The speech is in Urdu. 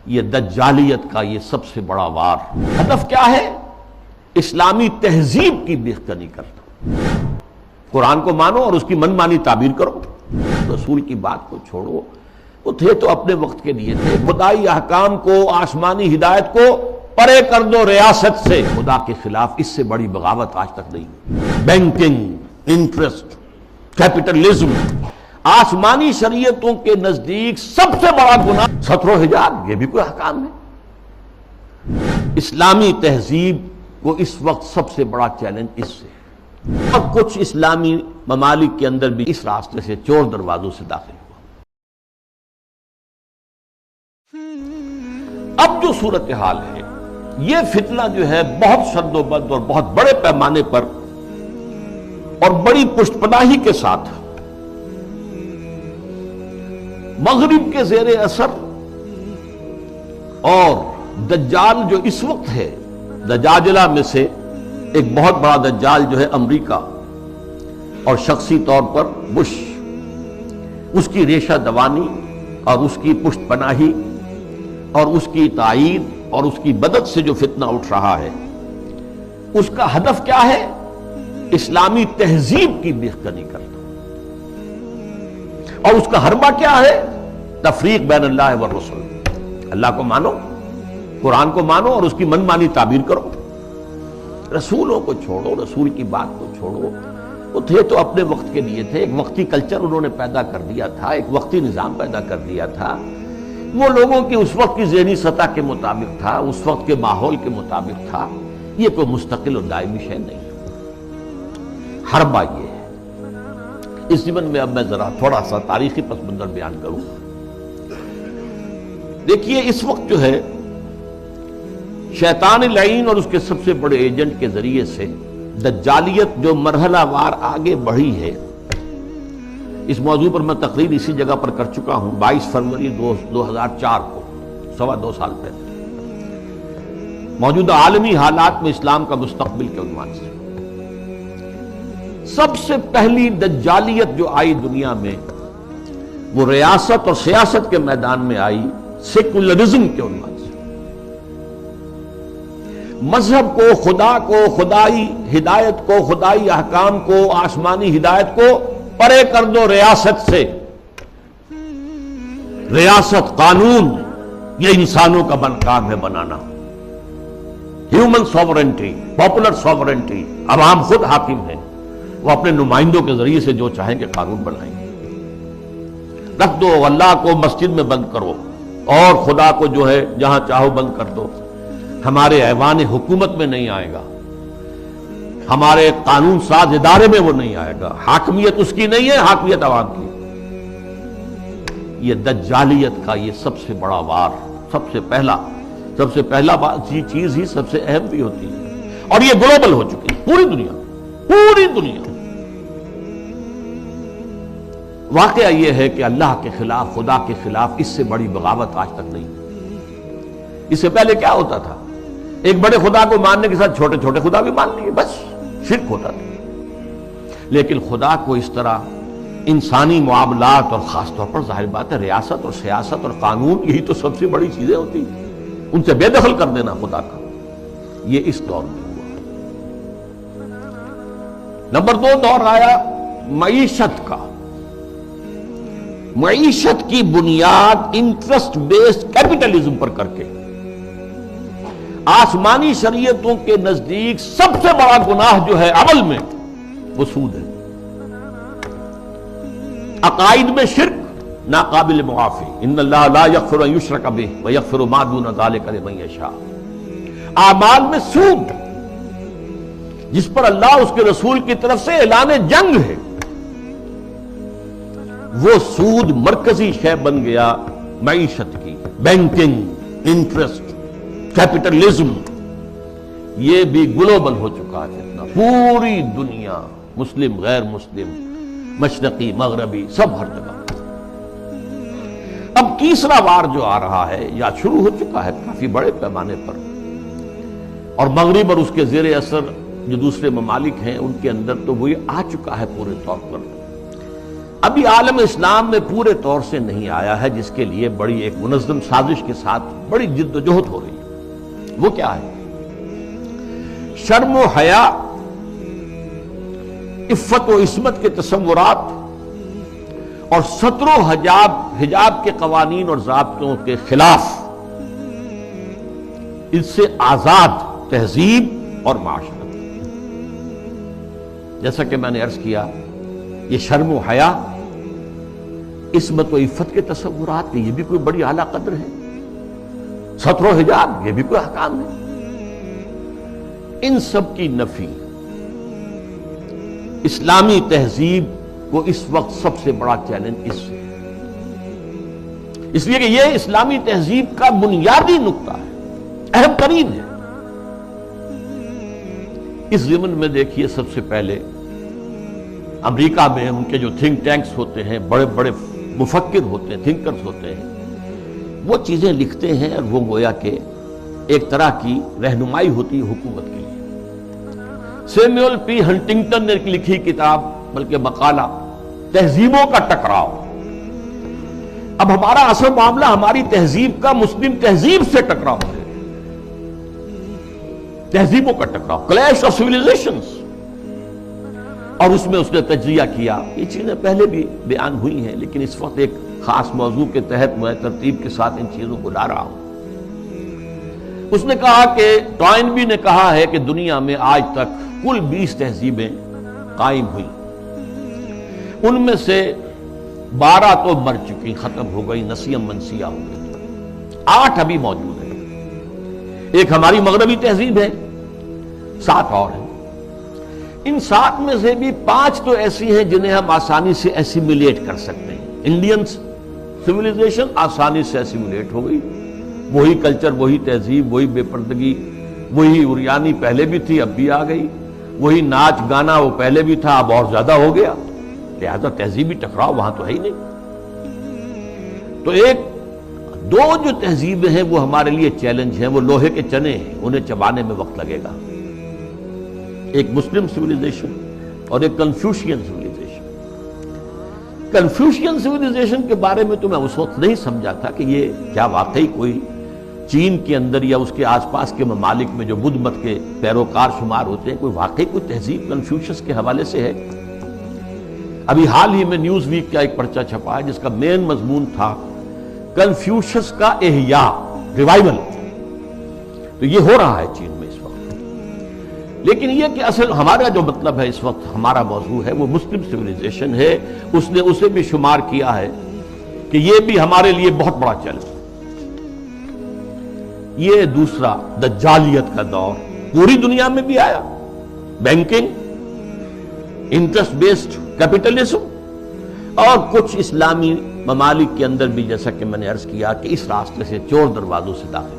یہ دجالیت کا یہ سب سے بڑا وار ہدف کیا ہے؟ اسلامی تہذیب کی بےخطنی کرنا۔ قرآن کو مانو اور اس کی من مانی تعبیر کرو، رسول کی بات کو چھوڑو۔ وہ تھے تو اپنے وقت کے لیے تھے، خدائی احکام کو، آسمانی ہدایت کو پرے کر دو ریاست سے۔ خدا کے خلاف اس سے بڑی بغاوت آج تک نہیں۔ بینکنگ، انٹرسٹ، کیپٹلزم، آسمانی شریعتوں کے نزدیک سب سے بڑا گناہ ستر و حجاب، یہ بھی کوئی احکام ہے۔ اسلامی تہذیب کو اس وقت سب سے بڑا چیلنج اس سے ہے، اور کچھ اسلامی ممالک کے اندر بھی اس راستے سے چور دروازوں سے داخل ہوا۔ اب جو صورتحال ہے، یہ فتنہ جو ہے بہت شد و بد اور بہت بڑے پیمانے پر اور بڑی پشت پناہی کے ساتھ مغرب کے زیر اثر، اور دجال جو اس وقت ہے، دجاجلہ میں سے ایک بہت بڑا دجال جو ہے امریکہ، اور شخصی طور پر بش، اس کی ریشہ دوانی اور اس کی پشت پناہی اور اس کی تائید اور اس کی مدد سے جو فتنہ اٹھ رہا ہے، اس کا ہدف کیا ہے؟ اسلامی تہذیب کی بےخطنی کرنا۔ اور اس کا حربہ کیا ہے؟ تفریق بین اللہ والرسل۔ اللہ کو مانو، قرآن کو مانو اور اس کی من مانی تعبیر کرو، رسولوں کو چھوڑو، رسول کی بات کو چھوڑو۔ وہ تھے تو اپنے وقت کے لیے تھے، ایک وقتی کلچر انہوں نے پیدا کر دیا تھا، ایک وقتی نظام پیدا کر دیا تھا۔ وہ لوگوں کی اس وقت کی ذہنی سطح کے مطابق تھا، اس وقت کے ماحول کے مطابق تھا، یہ کوئی مستقل اور دائمی شے نہیں۔ حربہ یہ ہے۔ اس ضمن میں اب میں ذرا تھوڑا سا تاریخی پس منظر بیان کروں۔ دیکھیے، اس وقت جو ہے شیطان لعین اور اس کے سب سے بڑے ایجنٹ کے ذریعے سے دجالیت جو مرحلہ وار آگے بڑھی ہے، اس موضوع پر میں تقریر اسی جگہ پر کر چکا ہوں 22 فروری 2004 کو، 2.25 سال پہلے، موجودہ عالمی حالات میں اسلام کا مستقبل کے عنوان سے۔ سب سے پہلی دجالیت جو آئی دنیا میں، وہ ریاست اور سیاست کے میدان میں آئی، سیکولرزم کے عنوان سے۔ مذہب کو، خدا کو، خدائی ہدایت کو، خدائی احکام کو، آسمانی ہدایت کو پرے کر دو ریاست سے۔ ریاست، قانون، یہ انسانوں کا کام ہے بنانا۔ ہیومن سوورنٹی، پاپولر سوورنٹی، عوام خود حاکم ہیں، وہ اپنے نمائندوں کے ذریعے سے جو چاہیں کہ قانون بنائیں گے۔ رکھ دو، اللہ کو مسجد میں بند کرو اور خدا کو جو ہے جہاں چاہو بند کر دو، ہمارے ایوان حکومت میں نہیں آئے گا، ہمارے قانون ساز ادارے میں وہ نہیں آئے گا، حاکمیت اس کی نہیں ہے، حاکمیت عوام کی۔ یہ دجالیت کا یہ سب سے بڑا وار، سب سے پہلا چیز ہی سب سے اہم بھی ہوتی ہے، اور یہ گلوبل ہو چکی ہے، پوری دنیا۔ واقعہ یہ ہے کہ اللہ کے خلاف، خدا کے خلاف اس سے بڑی بغاوت آج تک نہیں۔ اس سے پہلے کیا ہوتا تھا؟ ایک بڑے خدا کو ماننے کے ساتھ چھوٹے چھوٹے خدا بھی مان لیے، بس شرک ہوتا تھا۔ لیکن خدا کو اس طرح انسانی معاملات، اور خاص طور پر ظاہر بات ہے ریاست اور سیاست اور قانون، یہی تو سب سے بڑی چیزیں ہوتی ہیں، ان سے بے دخل کر دینا خدا کا، یہ اس دور میں ہوا۔ نمبر 2 دور آیا معیشت کا۔ معیشت کی بنیاد انٹرسٹ بیسڈ کیپٹلزم پر کر کے، آسمانی شریعتوں کے نزدیک سب سے بڑا گناہ جو ہے عمل میں، وہ سود ہے۔ عقائد میں شرک ناقابل معافی، ان اللہ لا یغفر ان یشرک بہ ویغفر ما دون ذلک لمن یشاء۔ اعمال میں سود، جس پر اللہ اس کے رسول کی طرف سے اعلان جنگ ہے، وہ سود مرکزی شے بن گیا معیشت کی۔ بینکنگ، انٹرسٹ، کیپٹلزم، یہ بھی گلوبل ہو چکا ہے فتنہ، پوری دنیا، مسلم، غیر مسلم، مشرقی، مغربی، سب ہر جگہ۔ اب تیسرا وار جو آ رہا ہے، یا شروع ہو چکا ہے کافی بڑے پیمانے پر، اور مغرب اور اس کے زیر اثر جو دوسرے ممالک ہیں ان کے اندر تو وہ یہ آ چکا ہے پورے طور پر۔ ابھی عالم اسلام میں پورے طور سے نہیں آیا ہے، جس کے لیے بڑی ایک منظم سازش کے ساتھ بڑی جد و جہد ہو رہی ہے۔ وہ کیا ہے؟ شرم و حیا، عفت و عصمت کے تصورات اور ستر و حجاب کے قوانین اور ضابطوں کے خلاف اس سے آزاد تہذیب اور معاشرت۔ جیسا کہ میں نے عرض کیا، یہ شرم و حیا، عصمت و عفت کے تصورات، یہ بھی کوئی بڑی اعلیٰ قدر ہے۔ ستر و حجاب، یہ بھی کوئی احکام ہے۔ ان سب کی نفی اسلامی تہذیب کو اس وقت سب سے بڑا چیلنج اس لیے کہ یہ اسلامی تہذیب کا بنیادی نقطہ ہے، اہم ترین ہے۔ اس ضمن میں دیکھیے، سب سے پہلے امریکہ میں ان کے جو تھنک ٹینکس ہوتے ہیں، بڑے بڑے مفکر ہوتے ہیں، تھنکرز ہوتے ہیں، وہ چیزیں لکھتے ہیں اور وہ گویا کہ ایک طرح کی رہنمائی ہوتی ہے حکومت کے لیے۔ سیموئل پی ہنٹنگٹن نے لکھی کتاب، بلکہ مقالہ، تہذیبوں کا ٹکراؤ۔ اب ہمارا اصل معاملہ ہماری تہذیب کا مسلم تہذیب سے ٹکراؤ ہے، تہذیبوں کا ٹکراؤ، کلیش آف سیویلائزیشنز۔ اور اس میں اس نے تجزیہ کیا۔ یہ چیزیں پہلے بھی بیان ہوئی ہیں، لیکن اس وقت ایک خاص موضوع کے تحت میں ترتیب کے ساتھ ان چیزوں کو لا رہا ہوں۔ اس نے کہا کہ ٹوائنبی نے کہا ہے کہ دنیا میں آج تک کل 20 تہذیبیں قائم ہوئی، ان میں سے 12 تو مر چکی، ختم ہو گئی، نسیم منسیہ ہو گئی، 8 ابھی موجود ہیں۔ ایک ہماری مغربی تہذیب ہے، 7 اور ہیں۔ ان 7 میں سے بھی 5 تو ایسی ہیں جنہیں ہم آسانی سے ایسیمیلیٹ کر سکتے ہیں۔ انڈین سویلائزیشن آسانی سے ایسیمیلیٹ ہو گئی، وہی کلچر، وہی تہذیب، وہی بے پردگی، وہی اریانی پہلے بھی تھی، اب بھی آ گئی، وہی ناچ گانا وہ پہلے بھی تھا، اب اور زیادہ ہو گیا، لہذا تہذیبی ٹکراؤ وہاں تو ہے ہی نہیں۔ تو دو جو تہذیبیں ہیں وہ ہمارے لیے چیلنج ہیں، وہ لوہے کے چنے ہیں، انہیں چبانے میں وقت لگے گا۔ ایک مسلم سویلائزیشن اور ایک کنفیوشین سویلائزیشن۔ کنفیوشین سویلائزیشن کے بارے میں تو میں اس وقت نہیں سمجھا تھا کہ یہ کیا واقعی کوئی چین کے اندر یا اس کے آس پاس کے ممالک میں جو بدھ مت کے پیروکار شمار ہوتے ہیں، کوئی واقعی کوئی تہذیب کنفیوشس کے حوالے سے ہے۔ ابھی حال ہی میں نیوز ویک کا ایک پرچہ چھپا ہے جس کا مین مضمون تھا کنفیوشس کا احیاء، ریوائول۔ تو یہ ہو رہا ہے چین میں اس وقت۔ لیکن یہ کہ اصل ہمارا جو مطلب ہے اس وقت، ہمارا موضوع ہے وہ مسلم سویلائزیشن ہے۔ اس نے اسے بھی شمار کیا ہے کہ یہ بھی ہمارے لیے بہت بڑا چیلنج۔ یہ دوسرا دجالیت کا دور پوری دنیا میں بھی آیا، بینکنگ، انٹرسٹ بیسڈ کیپٹلزم، اور کچھ اسلامی ممالک کے اندر بھی، جیسا کہ میں نے عرض کیا کہ اس راستے سے چور دروازوں سے داخل۔